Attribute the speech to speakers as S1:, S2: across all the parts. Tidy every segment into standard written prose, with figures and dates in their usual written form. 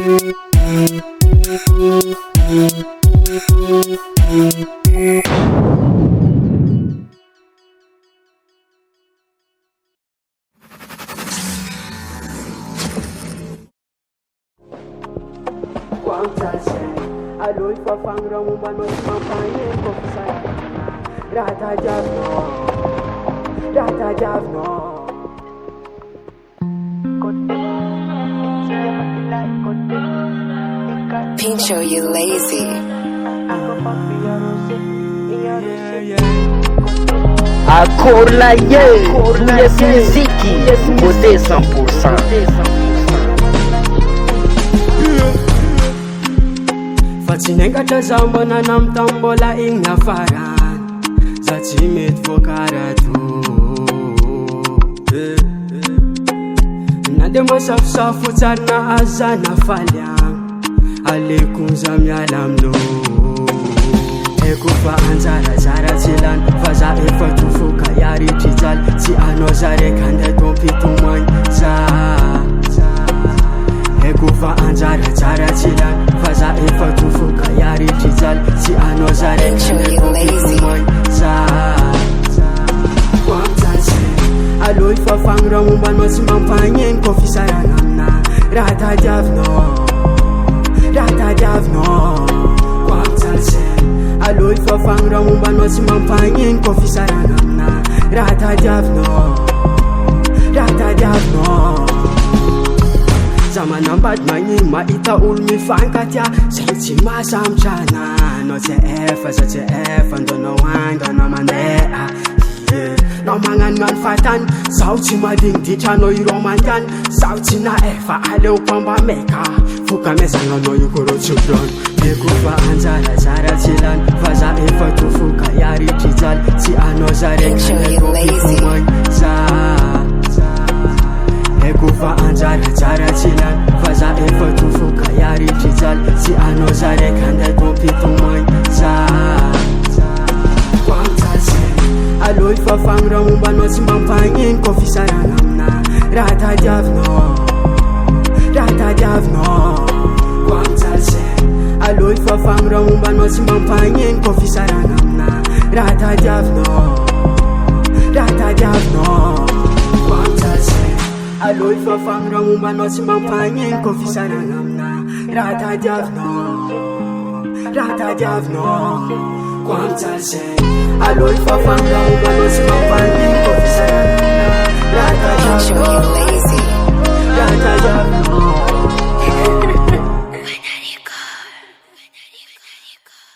S1: Alô, fafang ramu mano kampanye kofisaya. Rata javno.
S2: Pincho, you lazy.
S3: Acorda yes muziki, bote 100%.
S1: Fatsinengatra zaho mbona namtambola igny afarany za tsy mety voakarato na de mbo safosafo tsary na aza na faly agny alekonza miala amino eko fa anjarazara tsy lany fa za efa tofoka iaritry jaly tsy anao za raiky anday tompitomagny za eko fa anjarazara tsy lany fa za efa tofoka iaritry jaly tsy anao za raiky anday tompitomagny za alô fafagny raha mombanao tsy mampagneny koa fisaragna amina raha tadiavinao koa amjalsay alô fafagny raha mombanao tsy mampagneny koa fisaragna amina raha tadiavinao za manambady magnino mahita olo mifankatya zegny tsy mahasambitrana anao tsy efa za tsy efa andonao agny anao mandeha nao magnanognano fatany zaho tsy maligny anao iromantany zaho tsy na efa aleo pamba meka foka mezagnanao io korô tsodrano eko fa anjarazara tsy lany fa za efa tofoka iaritry jaly tsy anao za raiky andatompitomagny za eko fa anjarazara tsy lany fa za efa tofoka iaritry jaly tsy anao za raiky anday tompitomagny za alô fafagny raha mombanao tsy mampagneny koa fisaragna amina raha tadiavinao koa amjalsay alô fafagny raha mombanao tsy mampagneny koa fisaragna amina raha tadiavinao koa amjalsay alô fafagny raha mombanao tsy mampagneny koa fisaragna amina raha tadiavinao koa amjalsay alô fafagny raha mombanao tsy mampagneny koa fisaragna amina
S2: Pincho, you lazy.
S1: raha tadiavinao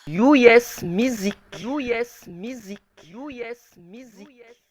S3: US Music.